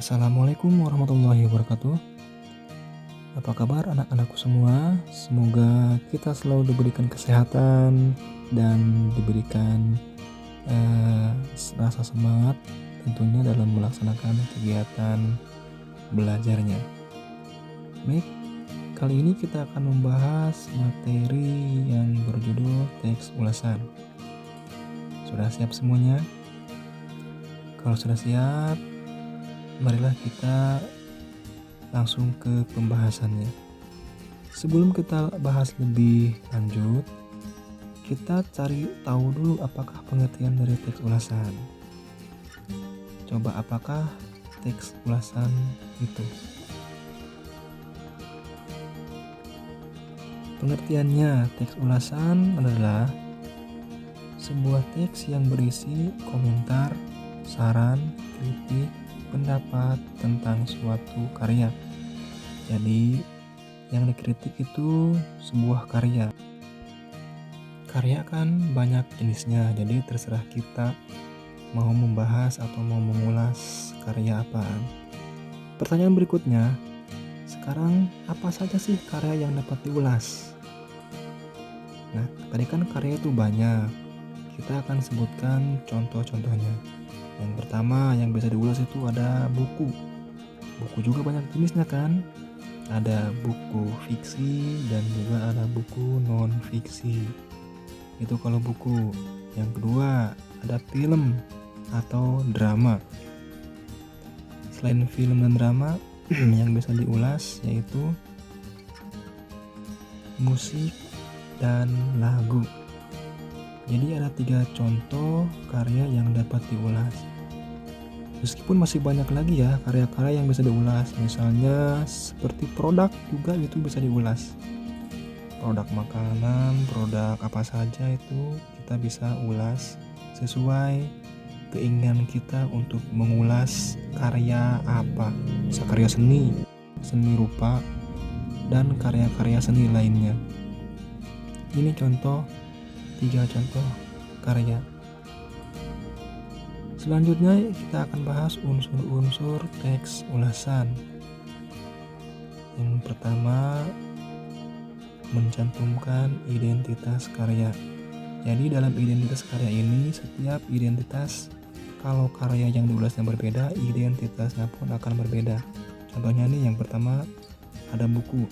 Assalamualaikum warahmatullahi wabarakatuh. Apa kabar anak-anakku semua? Semoga kita selalu diberikan kesehatan dan diberikan rasa semangat tentunya dalam melaksanakan kegiatan belajarnya. Baik, kali ini kita akan membahas materi yang berjudul teks ulasan. Sudah siap semuanya? Kalau sudah siap, marilah kita langsung ke pembahasannya. Sebelum kita bahas lebih lanjut, kita cari tahu dulu apakah pengertian dari teks ulasan. Coba apakah teks ulasan itu? Pengertiannya, teks ulasan adalah sebuah teks yang berisi komentar, saran, kritik, pendapat tentang suatu karya. Jadi yang dikritik itu sebuah karya. Karya kan banyak jenisnya, jadi terserah kita mau membahas atau mau mengulas karya apaan. Pertanyaan berikutnya, sekarang apa saja sih karya yang dapat diulas? Nah, tadi kan karya itu banyak. Kita akan sebutkan contoh-contohnya. Yang pertama yang bisa diulas itu ada buku. Buku juga banyak jenisnya kan. Ada buku fiksi dan juga ada buku non fiksi. Itu kalau buku. Yang kedua ada film atau drama. Selain film dan drama yang bisa diulas yaitu musik dan lagu. Jadi ada 3 contoh karya yang dapat diulas. Meskipun masih banyak lagi ya karya-karya yang bisa diulas. Misalnya seperti produk juga itu bisa diulas. Produk makanan, produk apa saja itu kita bisa ulas sesuai keinginan kita untuk mengulas karya apa. Bisa karya seni, seni rupa, dan karya-karya seni lainnya. Ini contoh 3 contoh karya. Selanjutnya kita akan bahas unsur-unsur teks ulasan. Yang pertama, mencantumkan identitas karya. Jadi dalam identitas karya ini, setiap identitas, kalau karya yang diulasnya berbeda, identitasnya pun akan berbeda. Contohnya nih, yang pertama ada buku.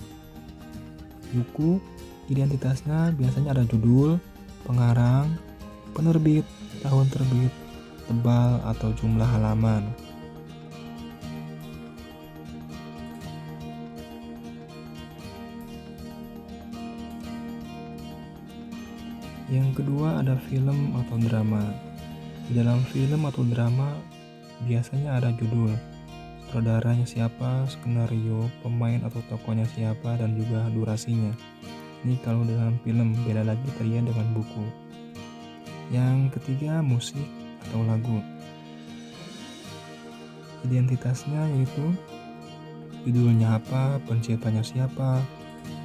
Buku identitasnya biasanya ada judul, pengarang, penerbit, tahun terbit, tebal atau jumlah halaman. Yang kedua ada film atau drama. Di dalam film atau drama biasanya ada judul, sutradaranya siapa, skenario, pemain atau tokohnya siapa, dan juga durasinya. Ini kalau dalam film, beda lagi tadi dengan buku. Yang ketiga musik atau lagu. Identitasnya yaitu judulnya apa, penciptanya siapa,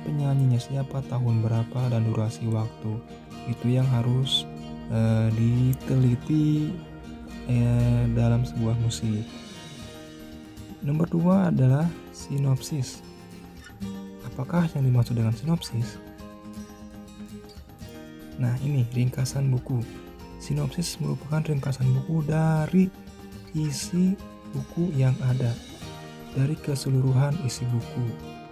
penyanyinya siapa, tahun berapa, dan durasi waktu. Itu yang harus diteliti dalam sebuah musik. Nomor 2 adalah sinopsis. Apakah yang dimaksud dengan sinopsis? Nah, ini ringkasan buku. Sinopsis merupakan ringkasan buku dari isi buku yang ada. Dari keseluruhan isi buku,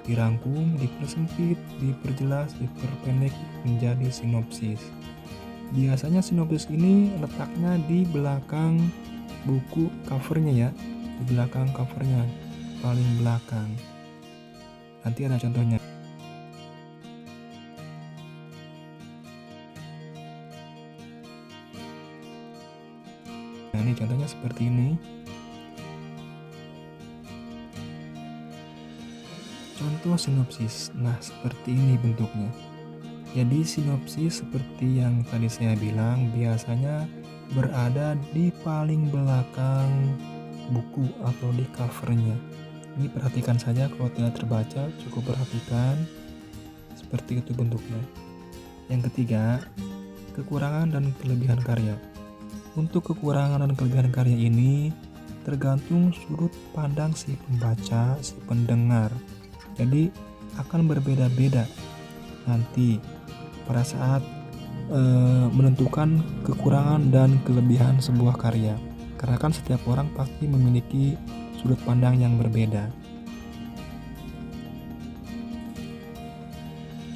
dirangkum, dipersempit, diperjelas, diperpendek menjadi sinopsis. Biasanya sinopsis ini letaknya di belakang buku covernya ya, di belakang covernya, paling belakang. Nanti ada contohnya. Nah, ini contohnya seperti ini. Contoh sinopsis. Nah, seperti ini bentuknya. Jadi sinopsis seperti yang tadi saya bilang biasanya berada di paling belakang buku atau di covernya. Ini perhatikan saja, kalau tidak terbaca cukup perhatikan. Seperti itu bentuknya. Yang ketiga, kekurangan dan kelebihan karya. Untuk kekurangan dan kelebihan karya ini tergantung sudut pandang si pembaca, si pendengar. Jadi akan berbeda-beda nanti pada saat menentukan kekurangan dan kelebihan sebuah karya. Karena kan setiap orang pasti memiliki sudut pandang yang berbeda.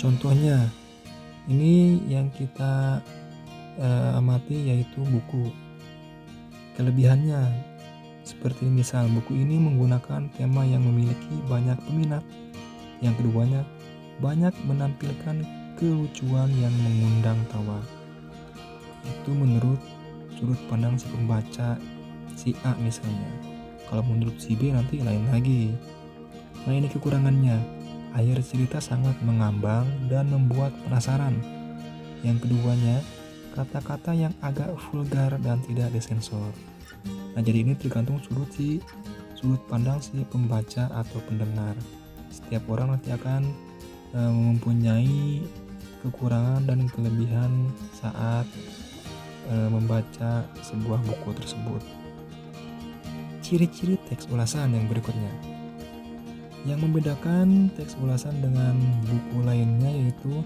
Contohnya, ini yang kita amati yaitu buku. Kelebihannya seperti misal buku ini menggunakan tema yang memiliki banyak peminat. Yang keduanya, banyak menampilkan kelucuan yang mengundang tawa. Itu menurut sudut pandang si pembaca, si A misalnya. Kalau menurut si B nanti lain lagi. Nah, ini kekurangannya. Akhir cerita sangat mengambang dan membuat penasaran. Yang keduanya, kata-kata yang agak vulgar dan tidak disensor. Nah, jadi ini tergantung sudut pandang si pembaca atau pendengar. Setiap orang nanti akan mempunyai kekurangan dan kelebihan saat membaca sebuah buku tersebut. Ciri-ciri teks ulasan yang berikutnya. Yang membedakan teks ulasan dengan buku lainnya yaitu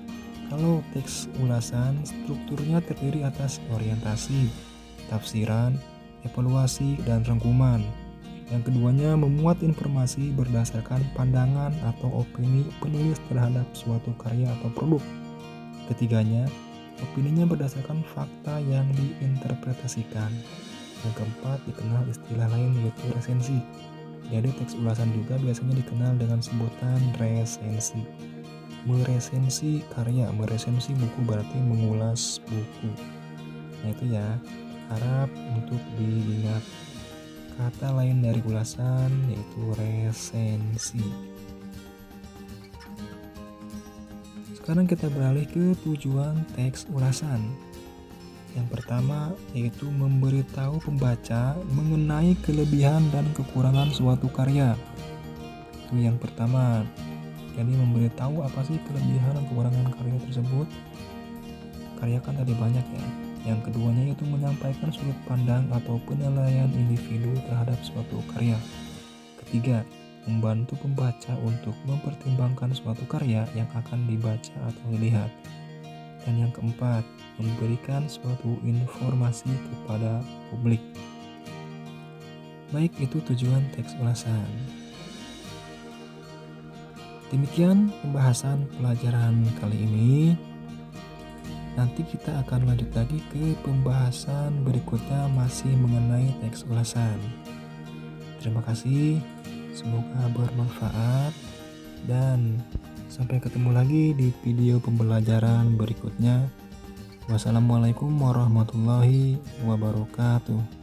kalau teks ulasan strukturnya terdiri atas orientasi, tafsiran, evaluasi, dan rangkuman. Yang keduanya memuat informasi berdasarkan pandangan atau opini penulis terhadap suatu karya atau produk. Ketiganya, opininya berdasarkan fakta yang diinterpretasikan. Yang keempat, dikenal istilah lain yaitu resensi. Jadi teks ulasan juga biasanya dikenal dengan sebutan resensi. Meresensi karya, meresensi buku berarti mengulas buku. Nah itu ya, harap untuk diingat. Kata lain dari ulasan yaitu resensi. Sekarang kita beralih ke tujuan teks ulasan. Yang pertama yaitu memberitahu pembaca mengenai kelebihan dan kekurangan suatu karya. Itu yang pertama. Jadi memberitahu apa sih kelebihan dan kekurangan karya tersebut. Karya kan tadi banyak ya. Yang keduanya yaitu menyampaikan sudut pandang atau penilaian individu terhadap suatu karya. Ketiga, membantu pembaca untuk mempertimbangkan suatu karya yang akan dibaca atau dilihat. Dan yang keempat, memberikan suatu informasi kepada publik. Baik, itu tujuan teks ulasan. Demikian pembahasan pelajaran kali ini. Nanti kita akan lanjut lagi ke pembahasan berikutnya masih mengenai teks ulasan. Terima kasih, semoga bermanfaat dan sampai ketemu lagi di video pembelajaran berikutnya. Wassalamualaikum warahmatullahi wabarakatuh.